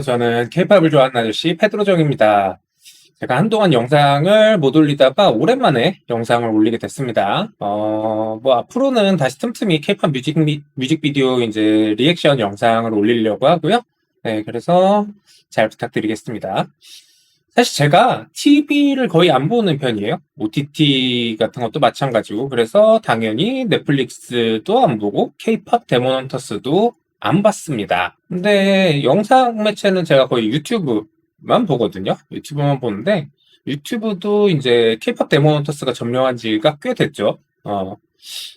저는 케이팝을 좋아하는 아저씨 페드로정입니다. 제가 한동안 영상을 못 올리다가 오랜만에 영상을 올리게 됐습니다. 앞으로는 다시 틈틈이 케이팝 뮤직비디오 이제 리액션 영상을 올리려고 하고요. 네, 그래서 잘 부탁드리겠습니다. 사실 제가 TV를 거의 안 보는 편이에요. OTT 같은 것도 마찬가지고. 그래서 당연히 넷플릭스도 안 보고 케이팝 데모넌터스도 안 봤습니다. 근데 영상 매체는 제가 거의 유튜브만 보거든요. 유튜브만 보는데 유튜브도 이제 케이팝 데모넌터스가 점령한 지가 꽤 됐죠.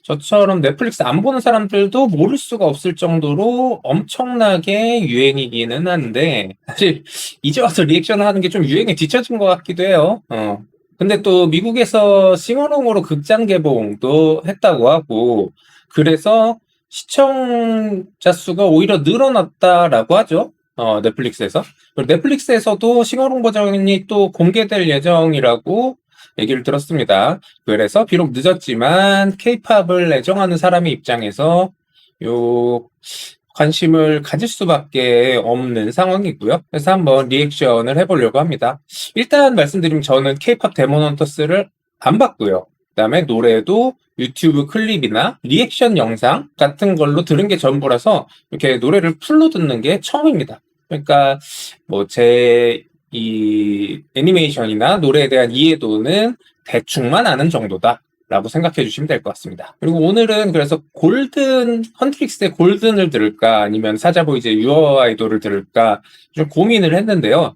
저처럼 넷플릭스 안 보는 사람들도 모를 수가 없을 정도로 엄청나게 유행이기는 한데, 사실 이제 와서 리액션을 하는 게 좀 유행에 뒤처진 것 같기도 해요. 근데 또 미국에서 싱어롱으로 극장 개봉도 했다고 하고, 그래서 시청자 수가 오히려 늘어났다라고 하죠. 넷플릭스에서. 그리고 넷플릭스에서도 싱어롱 버전이 또 공개될 예정이라고 얘기를 들었습니다. 그래서 비록 늦었지만 케이팝을 애정하는 사람의 입장에서 요 관심을 가질 수밖에 없는 상황이고요. 그래서 한번 리액션을 해보려고 합니다. 일단 말씀드리면 저는 케이팝 데모넌터스를 안 봤고요. 그다음에 노래도 유튜브 클립이나 리액션 영상 같은 걸로 들은 게 전부라서 이렇게 노래를 풀로 듣는 게 처음입니다. 그러니까 이 애니메이션이나 노래에 대한 이해도는 대충만 아는 정도다 라고 생각해 주시면 될 것 같습니다. 그리고 오늘은 그래서 헌트릭스의 골든을 들을까 아니면 사자보이즈의 유어 아이돌을 들을까 좀 고민을 했는데요.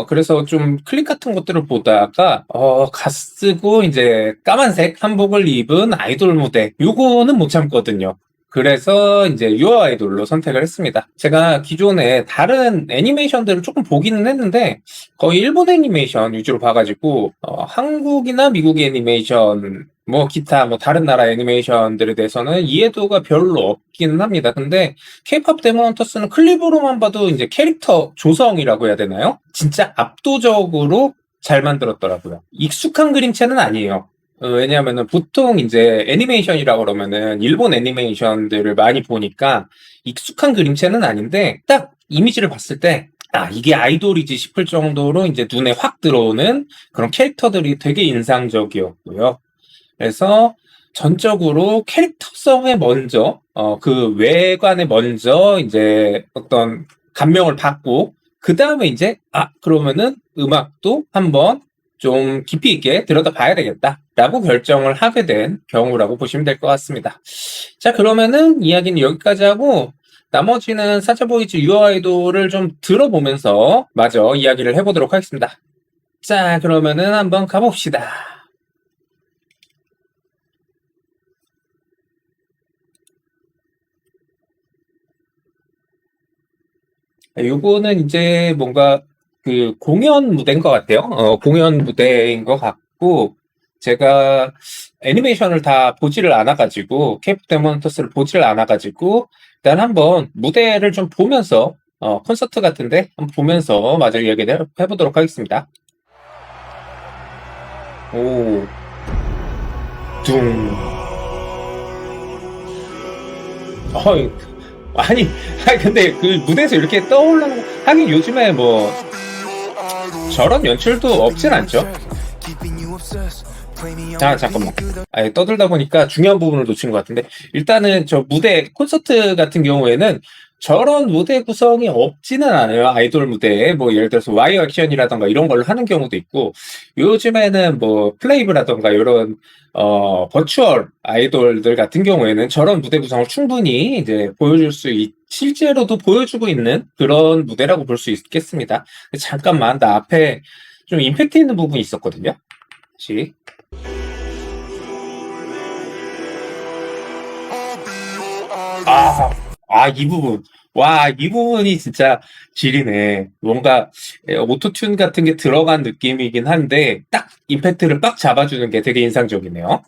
그래서 좀 클립 같은 것들을 보다가 갓쓰고 이제 까만색 한복을 입은 아이돌 무대 요거는 못 참거든요. 그래서 이제 유어 아이돌로 선택을 했습니다. 제가 기존에 다른 애니메이션들을 조금 보기는 했는데 거의 일본 애니메이션 위주로 봐가지고 한국이나 미국 애니메이션 기타 다른 나라 애니메이션들에 대해서는 이해도가 별로 없기는 합니다. 근데 케이팝 데모헌터스는 클립으로만 봐도 이제 캐릭터 조성이라고 해야 되나요? 진짜 압도적으로 잘 만들었더라고요. 익숙한 그림체는 아니에요. 왜냐하면은 보통 이제 애니메이션이라고 그러면은 일본 애니메이션들을 많이 보니까 익숙한 그림체는 아닌데 딱 이미지를 봤을 때 이게 아이돌이지 싶을 정도로 이제 눈에 확 들어오는 그런 캐릭터들이 되게 인상적이었고요. 그래서 전적으로 캐릭터성에 먼저 그 외관에 먼저 이제 어떤 감명을 받고 그 다음에 이제 그러면은 음악도 한번 좀 깊이 있게 들여다봐야 되겠다라고 결정을 하게 된 경우라고 보시면 될 것 같습니다. 자, 그러면은 이야기는 여기까지 하고 나머지는 사자보이즈 유어 아이돌을 좀 들어보면서 마저 이야기를 해보도록 하겠습니다. 자, 그러면은 한번 가봅시다. 요거는 이제 뭔가 그 공연 무대인 것 같아요. 공연 무대인 것 같고, 제가 애니메이션을 다 보지를 않아가지고, 케이팝 데모넌터스를 보지를 않아가지고, 일단 한번 무대를 좀 보면서, 콘서트 같은데 한번 보면서 마저 이야기를 해보도록 하겠습니다. 오, 둥. 근데 그 무대에서 이렇게 떠올라는, 하긴 요즘에 저런 연출도 없진 않죠. 잠깐만. 떠들다 보니까 중요한 부분을 놓친 것 같은데, 일단은 저 무대, 콘서트 같은 경우에는 저런 무대 구성이 없지는 않아요. 아이돌 무대에. 예를 들어서 와이어 액션이라던가 이런 걸 하는 경우도 있고, 요즘에는 플레이브라던가 이런, 버추얼 아이돌들 같은 경우에는 저런 무대 구성을 충분히 이제 실제로도 보여주고 있는 그런 무대라고 볼 수 있겠습니다. 잠깐만, 나 앞에 좀 임팩트 있는 부분이 있었거든요. 다시. 이 부분. 이 부분이 진짜 지리네. 뭔가 오토튠 같은 게 들어간 느낌이긴 한데 딱 임팩트를 빡 잡아주는 게 되게 인상적이네요.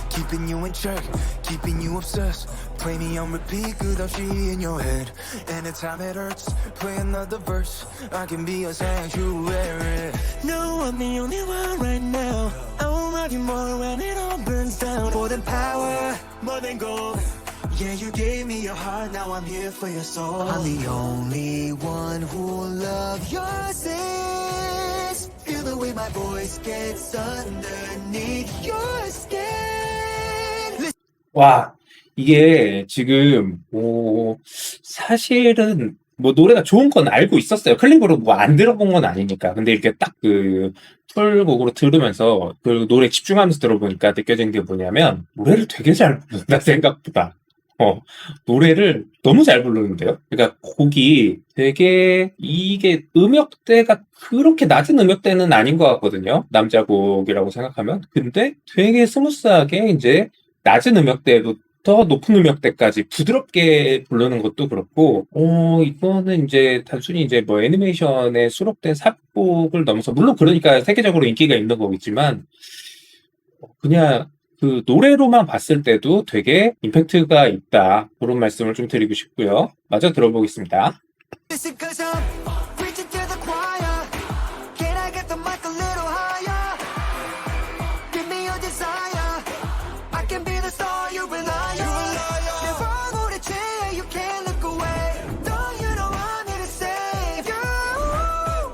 Keeping you in check, keeping you obsessed. Play me on repeat, 끝없이 in your head. Anytime it hurts, play another verse. I can be a sanctuary. No, I'm the only one right now. I won't love you more when it all burns down. More than power, more than gold. Yeah, you gave me your heart, now I'm here for your soul. I'm the only one who'll love your sins. Feel the way my voice gets underneath your skin. 와, 이게 지금, 사실은, 뭐, 노래가 좋은 건 알고 있었어요. 클립으로 뭐 안 들어본 건 아니니까. 근데 이렇게 딱 그, 풀곡으로 들으면서, 그 노래 집중하면서 들어보니까 느껴진 게 뭐냐면, 노래를 되게 잘 부른다, 생각보다. 어, 노래를 너무 잘 부르는데요? 그러니까 곡이 되게, 이게 음역대가 그렇게 낮은 음역대는 아닌 것 같거든요. 남자 곡이라고 생각하면. 근데 되게 스무스하게 이제 낮은 음역대부터 높은 음역대까지 부드럽게 부르는 것도 그렇고, 이거는 이제 단순히 이제 뭐 애니메이션에 수록된 삽곡을 넘어서, 물론 그러니까 세계적으로 인기가 있는 거겠지만, 그냥 그 노래로만 봤을 때도 되게 임팩트가 있다. 그런 말씀을 좀 드리고 싶고요. 마저 들어보겠습니다. Listen, cause I'm preaching to the choir. Can I get the mic a little higher? Give me your desire. I can be the star you rely on. Never go to chair, you can't look away. Don't you know I'm here to save you?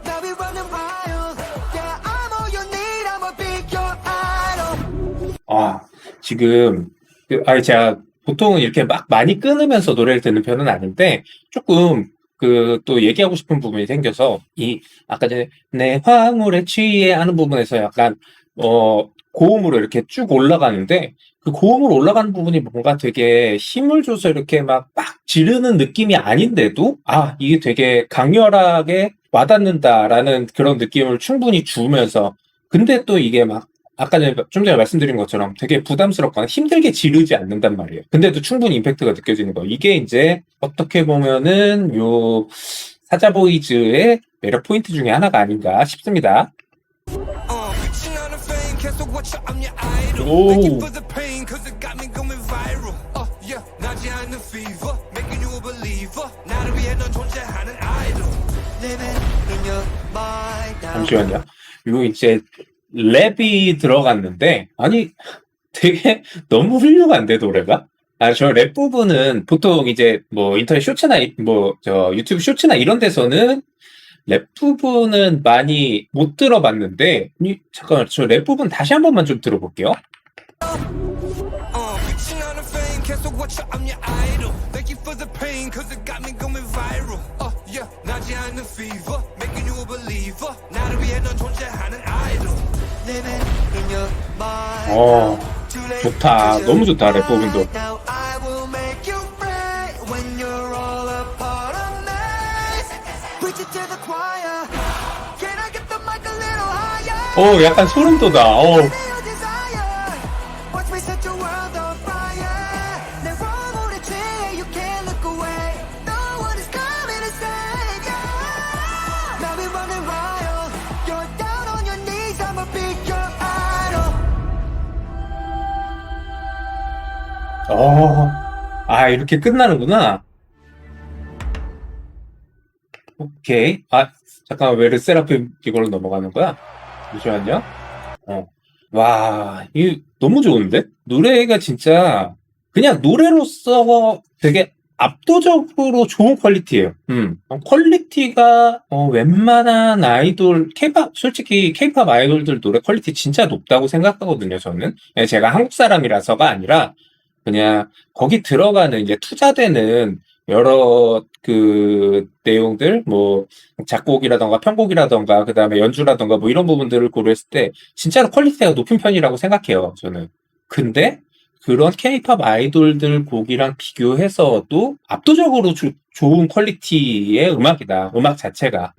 Now we running wild. Yeah, I'm all you need. I'ma be your idol. 지금, 제가 보통은 이렇게 막 많이 끊으면서 노래를 듣는 편은 아닌데, 조금, 또 얘기하고 싶은 부분이 생겨서, 아까 전에, 내 화물에 취해 하는 부분에서 약간, 고음으로 이렇게 쭉 올라가는데, 그 고음으로 올라가는 부분이 뭔가 되게 힘을 줘서 이렇게 막 지르는 느낌이 아닌데도, 이게 되게 강렬하게 와닿는다라는 그런 느낌을 충분히 주면서, 근데 또 이게 아까 좀 전에 말씀드린 것처럼 되게 부담스럽거나 힘들게 지르지 않는단 말이에요. 근데도 충분히 임팩트가 느껴지는 거. 이게 이제 어떻게 보면은 요 사자보이즈의 매력 포인트 중에 하나가 아닌가 싶습니다. Reaching out of fame, 계속 watch I'm your idol. 오. Thank you for the pain, cause it got me going viral. Yeah, 나지 않는 fever, making you a believer. 나를 위해 넌 존재하는 idol. Living in your mind now. 잠시만요. 요 이제 랩이 들어갔는데, 아니, 되게 너무 훌륭한데, 노래가? 저 랩 부분은 보통 이제 뭐 인터넷 쇼츠나 유튜브 쇼츠나 이런 데서는 랩 부분은 많이 못 들어봤는데, 잠깐만, 저 랩 부분 다시 한 번만 좀 들어볼게요. Reaching out of fame, 계속 watch I'm your idol. Thank you for the pain, cause it got me going viral. Yeah, 나지 않는 fever, making you a believer. 나를 위해 넌 존재하는 idol. Living in your mind now. Too late 좋다. to 너무 좋다, 랩 부분도. right now. I will make you right when you're all a part of me. Preach it to the choir. Can I get the mic a little higher? 약간 소름 돋아. Your desire. Watch me set your world on fire. 내 화물에 취해, you can't look away. No one is coming to save you. Now we running wild. You're down on your knees, I'ma be your idol. 이렇게 끝나는구나. 오케이. 잠깐만, 왜 르세라핌 이걸로 넘어가는 거야? 잠시만요. 와, 이 너무 좋은데? 노래가 진짜 그냥 노래로서 되게 압도적으로 좋은 퀄리티예요. 퀄리티가 웬만한 아이돌, 솔직히 케이팝 아이돌들 노래 퀄리티 진짜 높다고 생각하거든요, 저는. 제가 한국 사람이라서가 아니라 그냥 거기 들어가는 이제 투자되는 여러 그 내용들, 뭐 작곡이라던가 편곡이라던가 그다음에 연주라던가 뭐 이런 부분들을 고려했을 때 진짜로 퀄리티가 높은 편이라고 생각해요, 저는. 근데 그런 케이팝 아이돌들 곡이랑 비교해서도 압도적으로 좋은 퀄리티의 음악이다. 음악 자체가.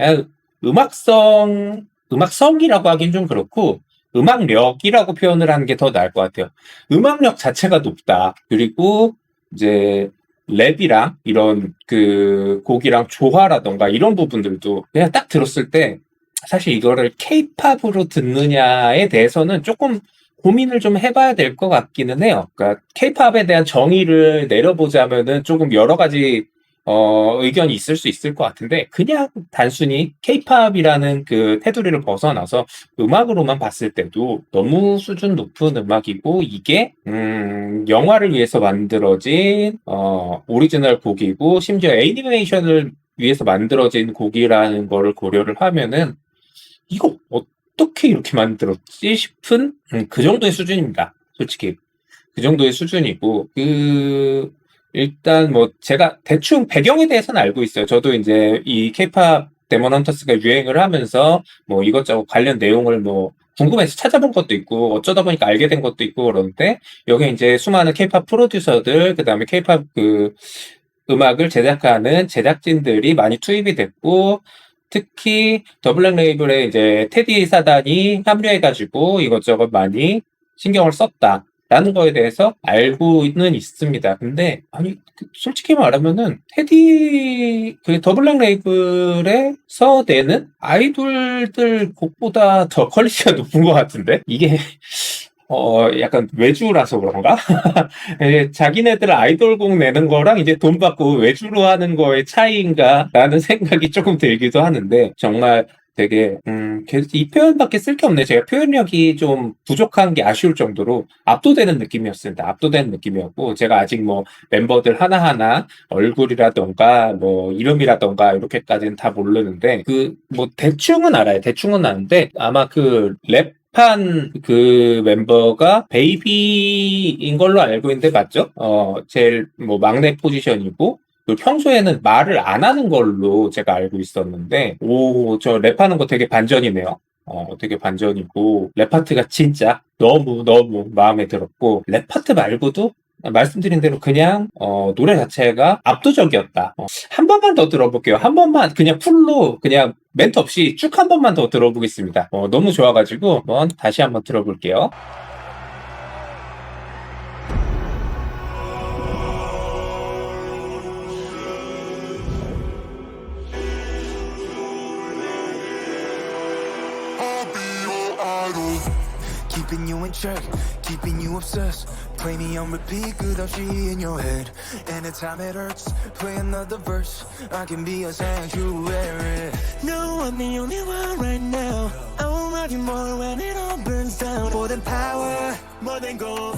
음악성이라고 하긴 좀 그렇고 음악력이라고 표현을 하는 게 더 나을 것 같아요. 음악력 자체가 높다. 그리고 이제 랩이랑 이런 그 곡이랑 조화라던가 이런 부분들도 그냥 딱 들었을 때 사실 이거를 케이팝으로 듣느냐에 대해서는 조금 고민을 좀 해봐야 될 것 같기는 해요. 그러니까 케이팝에 대한 정의를 내려보자면은 조금 여러 가지 의견이 있을 수 있을 것 같은데, 그냥 단순히 케이팝이라는 그 테두리를 벗어나서 음악으로만 봤을 때도 너무 수준 높은 음악이고, 이게 영화를 위해서 만들어진 오리지널 곡이고, 심지어 애니메이션을 위해서 만들어진 곡이라는 거를 고려를 하면은 이거 어떻게 이렇게 만들었지 싶은 그 정도의 수준입니다. 솔직히 그 정도의 수준이고, 일단 뭐 제가 대충 배경에 대해서는 알고 있어요. 저도 이제 이 케이팝 데몬 헌터스가 유행을 하면서 뭐 이것저것 관련 내용을 뭐 궁금해서 찾아본 것도 있고, 어쩌다 보니까 알게 된 것도 있고, 그런데 여기 이제 수많은 케이팝 프로듀서들, 그다음에 케이팝 음악을 제작하는 제작진들이 많이 투입이 됐고, 특히 더 블랙 레이블에 이제 테디 사단이 합류해가지고 이것저것 많이 신경을 썼다라는 거에 대해서 알고는 있습니다. 근데 아니 솔직히 말하면은 테디 더 블랙 레이블에서 내는 아이돌들 곡보다 더 퀄리티가 높은 것 같은데, 이게 약간 외주라서 그런가? 자기네들 아이돌곡 내는 거랑 이제 돈 받고 외주로 하는 거의 차이인가? 라는 생각이 조금 들기도 하는데, 정말 되게, 이 표현밖에 쓸 게 없네. 제가 표현력이 좀 부족한 게 아쉬울 정도로 압도되는 느낌이었습니다. 압도되는 느낌이었고, 제가 아직 뭐 멤버들 하나하나 얼굴이라던가, 뭐 이름이라던가, 이렇게까지는 다 모르는데, 뭐 대충은 알아요. 대충은 아는데, 아마 랩한 그 멤버가 베이비인 걸로 알고 있는데 맞죠? 제일 뭐 막내 포지션이고, 그리고 평소에는 말을 안 하는 걸로 제가 알고 있었는데, 저 랩하는 거 되게 반전이네요. 되게 반전이고, 랩 파트가 진짜 너무 마음에 들었고, 랩 파트 말고도 말씀드린 대로 그냥 노래 자체가 압도적이었다. 한 번만 더 들어볼게요. 한 번만 그냥 풀로 그냥 멘트 없이 쭉 한 번만 더 들어보겠습니다. 너무 좋아가지고 한번 다시 한번 들어볼게요. I'll be your idol. Keeping you in check, keeping you obsessed. Play me on repeat, 끝없이 in your head. Anytime it hurts, play another verse. I can be a sanctuary. No, I'm the only one right now. I will love you more when it all burns down. More than power, more than gold.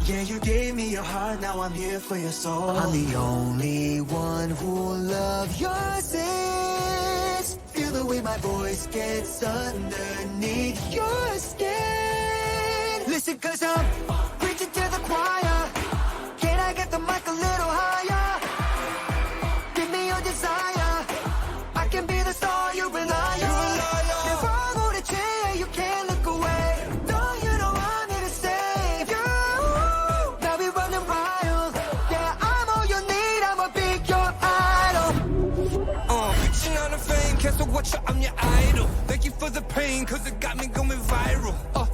Yeah, you gave me your heart, now I'm here for your soul. I'm the only one who'll love your sins. Feel the way my voice gets underneath your skin. Listen, cause I'm preaching to the choir. Can I get the mic a little higher? Give me your desire. I can be the star you rely on. Never go to chair, you can't look away. No, you know I'm here to save you. Now we running wild. Yeah, I'm all you need, I'ma be your idol. 신나는 fame 계속 watch I'm your idol. Thank you for the pain cause it got me going viral.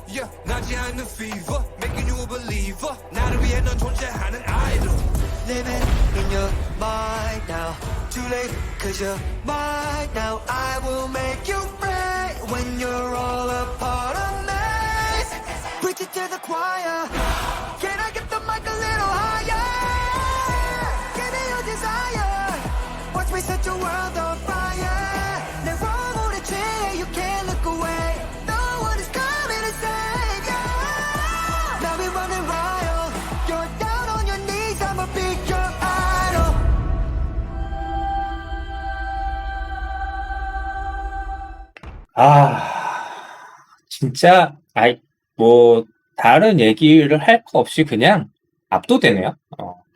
Yeah, 나지 않는 fever making you a believer. 나를 위해 넌 존재하는 idol. Living in your mind now. Too late, cause you're mine now. I will make you right when you're all a part of me. Preach it to the choir. Can I get the mic a little higher? Give me your desire. Watch me set your world on fire. Never hold a chair, you can't look away. No one is coming to save you. Now we running wild. You're down on your knees, I'ma be your idol. 진짜 뭐 다른 얘기를 할 거 없이 그냥 압도되네요.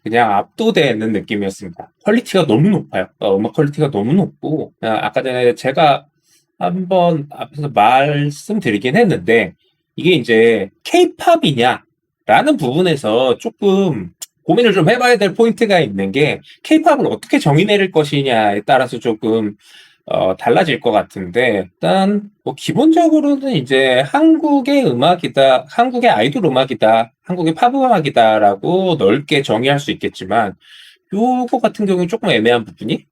그냥 압도되는 느낌이었습니다. 퀄리티가 너무 높아요. 음악 퀄리티가 너무 높고, 아까 전에 제가 한번 앞에서 말씀드리긴 했는데, 이게 이제 케이팝이냐라는 부분에서 조금 고민을 좀 해봐야 될 포인트가 있는 게, 케이팝을 어떻게 정의 내릴 것이냐에 따라서 조금 달라질 것 같은데, 일단 뭐 기본적으로는 이제 한국의 음악이다, 한국의 아이돌 음악이다, 한국의 팝 음악이다라고 넓게 정의할 수 있겠지만, 요거 같은 경우는 조금 애매한 부분이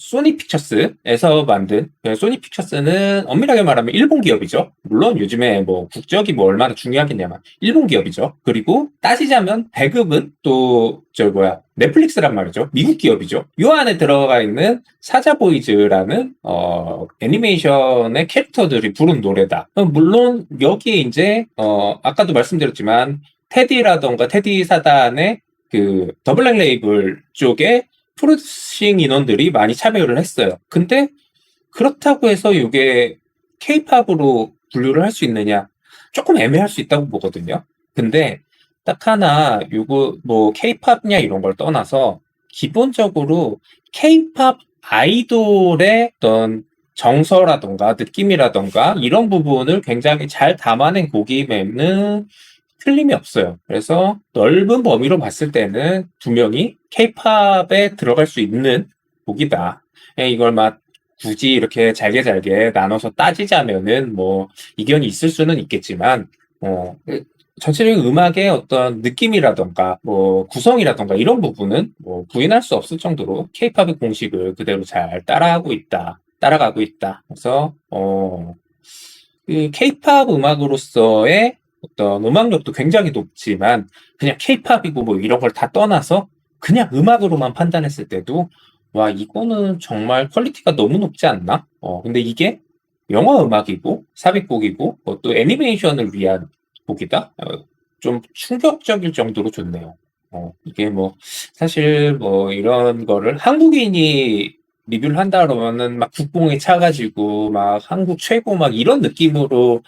소니 픽처스에서 만든, 소니 픽처스는 엄밀하게 말하면 일본 기업이죠. 물론 요즘에 뭐 국적이 뭐 얼마나 중요하겠냐만 일본 기업이죠. 그리고 따지자면 배급은 또 넷플릭스란 말이죠. 미국 기업이죠. 요 안에 들어가 있는 사자보이즈라는 애니메이션의 캐릭터들이 부른 노래다. 물론 여기에 이제 아까도 말씀드렸지만 테디라던가 테디 사단의 그 더블랙 레이블 쪽에 프로듀싱 인원들이 많이 참여를 했어요. 근데 그렇다고 해서 이게 케이팝으로 분류를 할 수 있느냐? 조금 애매할 수 있다고 보거든요. 근데 딱 하나 요거 뭐 케이팝이냐 이런 걸 떠나서 기본적으로 케이팝 아이돌의 어떤 정서라던가 느낌이라던가 이런 부분을 굉장히 잘 담아낸 곡임에는 틀림이 없어요. 그래서 넓은 범위로 봤을 때는 분명히 케이팝에 들어갈 수 있는 곡이다. 이걸 막 굳이 이렇게 잘게 나눠서 따지자면은 뭐 이견이 있을 수는 있겠지만 전체적인 음악의 어떤 느낌이라던가 뭐 구성이라던가 이런 부분은 뭐 부인할 수 없을 정도로 케이팝의 공식을 그대로 잘 따라가고 있다. 그래서 그 케이팝 음악으로서의 어떤 음악력도 굉장히 높지만 그냥 케이팝이고 뭐 이런 걸 다 떠나서 그냥 음악으로만 판단했을 때도 와 이거는 정말 퀄리티가 너무 높지 않나? 근데 이게 영화 음악이고 삽입곡이고 또 애니메이션을 위한 곡이다? 좀 충격적일 정도로 좋네요. 이게 뭐 사실 뭐 이런 거를 한국인이 리뷰를 한다 그러면은 막 국뽕에 차가지고 막 한국 최고 막 이런 느낌으로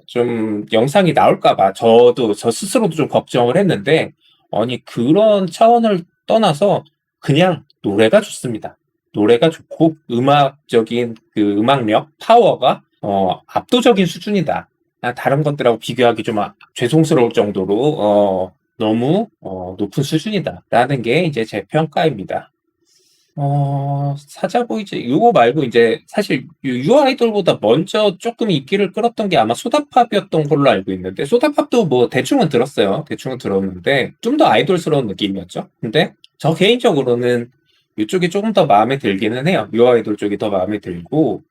좀 영상이 나올까봐 저 스스로도 좀 걱정을 했는데 아니 그런 차원을 떠나서 그냥 노래가 좋습니다. 노래가 좋고 음악적인 그 음악력 파워가 압도적인 수준이다. 다른 것들하고 비교하기 좀 죄송스러울 정도로 너무 높은 수준이다라는 게 이제 제 평가입니다. 사자보이즈, 이거 말고 이제 사실 유아이돌보다 먼저 조금 인기를 끌었던 게 아마 소다팝이었던 걸로 알고 있는데, 소다팝도 뭐 대충은 들었어요. 대충은 들었는데, 좀 더 아이돌스러운 느낌이었죠. 근데 저 개인적으로는 이쪽이 조금 더 마음에 들기는 해요. 유아이돌 쪽이 더 마음에 들고,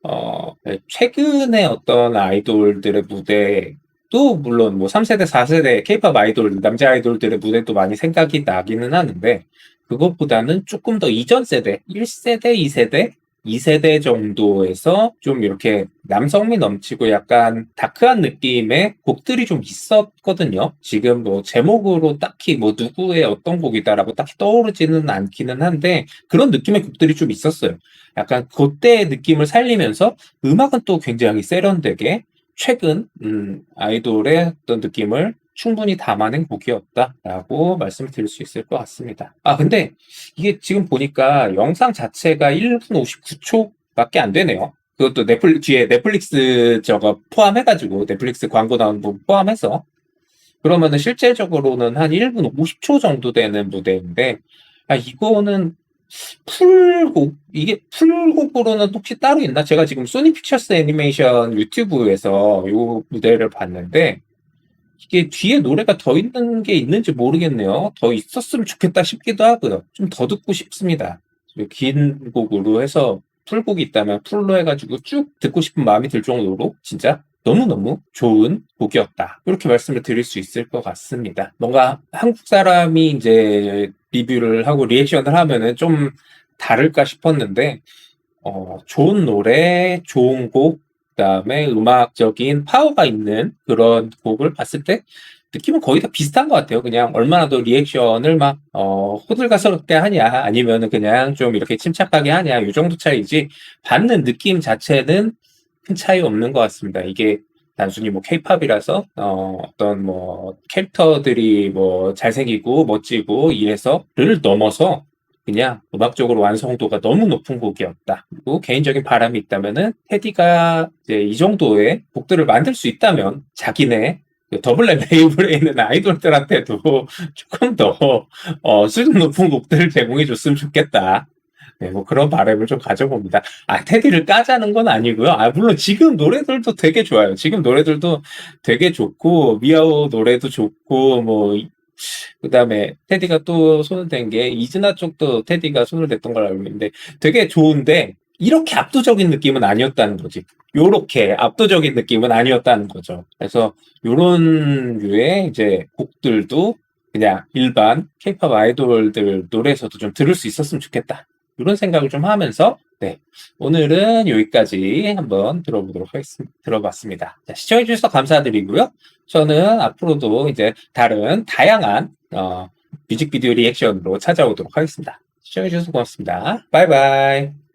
최근에 어떤 아이돌들의 무대도 물론 뭐 3세대, 4세대 케이팝 아이돌, 남자 아이돌들의 무대도 많이 생각이 나기는 하는데, 그것보다는 조금 더 이전 세대, 1세대, 2세대, 2세대 정도에서 좀 이렇게 남성미 넘치고 약간 다크한 느낌의 곡들이 좀 있었거든요. 지금 뭐 제목으로 딱히 뭐 누구의 어떤 곡이다라고 딱히 떠오르지는 않기는 한데 그런 느낌의 곡들이 좀 있었어요. 약간 그때의 느낌을 살리면서 음악은 또 굉장히 세련되게 최근 아이돌의 어떤 느낌을 충분히 담아낸 곡이었다라고 말씀을 드릴 수 있을 것 같습니다. 근데 이게 지금 보니까 영상 자체가 1분 59초밖에 안 되네요. 그것도 뒤에 넷플릭스 저거 포함해가지고 넷플릭스 광고 나온 부분 포함해서 그러면은 실제적으로는 한 1분 50초 정도 되는 무대인데 이거는 이게 풀곡으로는 혹시 따로 있나? 제가 지금 소니 픽처스 애니메이션 유튜브에서 이 무대를 봤는데 이게 뒤에 노래가 더 있는 게 있는지 모르겠네요. 더 있었으면 좋겠다 싶기도 하고요. 좀 더 듣고 싶습니다. 긴 곡으로 해서 풀곡이 있다면 풀로 해가지고 쭉 듣고 싶은 마음이 들 정도로 진짜 너무너무 좋은 곡이었다. 이렇게 말씀을 드릴 수 있을 것 같습니다. 뭔가 한국 사람이 이제 리뷰를 하고 리액션을 하면은 좀 다를까 싶었는데, 좋은 노래, 좋은 곡, 그다음에 음악적인 파워가 있는 그런 곡을 봤을 때 느낌은 거의 다 비슷한 것 같아요. 그냥 얼마나 더 리액션을 막 호들갑스럽게 하냐 아니면은 그냥 좀 이렇게 침착하게 하냐 이 정도 차이지 받는 느낌 자체는 큰 차이 없는 것 같습니다. 이게 단순히 뭐 케이팝이라서 어떤 뭐 캐릭터들이 뭐 잘생기고 멋지고 이래서를 넘어서 그냥 음악적으로 완성도가 너무 높은 곡이었다. 그리고 개인적인 바람이 있다면은 테디가 이제 이 정도의 곡들을 만들 수 있다면 자기네 더블랙 레이블에 있는 아이돌들한테도 조금 더 수준 높은 곡들을 제공해 줬으면 좋겠다. 네, 뭐 그런 바람을 좀 가져봅니다. 테디를 까자는 건 아니고요. 물론 지금 노래들도 되게 좋아요. 지금 노래들도 되게 좋고 미아오 노래도 좋고 뭐 그 다음에 테디가 또 손을 댄 게 이즈나 쪽도 테디가 손을 댔던 걸 알고 있는데 되게 좋은데 이렇게 압도적인 느낌은 아니었다는 거지. 요렇게 압도적인 느낌은 아니었다는 거죠. 그래서 요런 류의 이제 곡들도 그냥 일반 K-pop 아이돌들 노래에서도 좀 들을 수 있었으면 좋겠다. 이런 생각을 좀 하면서 네, 오늘은 여기까지 한번 들어봤습니다. 자, 시청해주셔서 감사드리고요. 저는 앞으로도 이제 다른 다양한 뮤직비디오 리액션으로 찾아오도록 하겠습니다. 시청해주셔서 고맙습니다. 바이바이.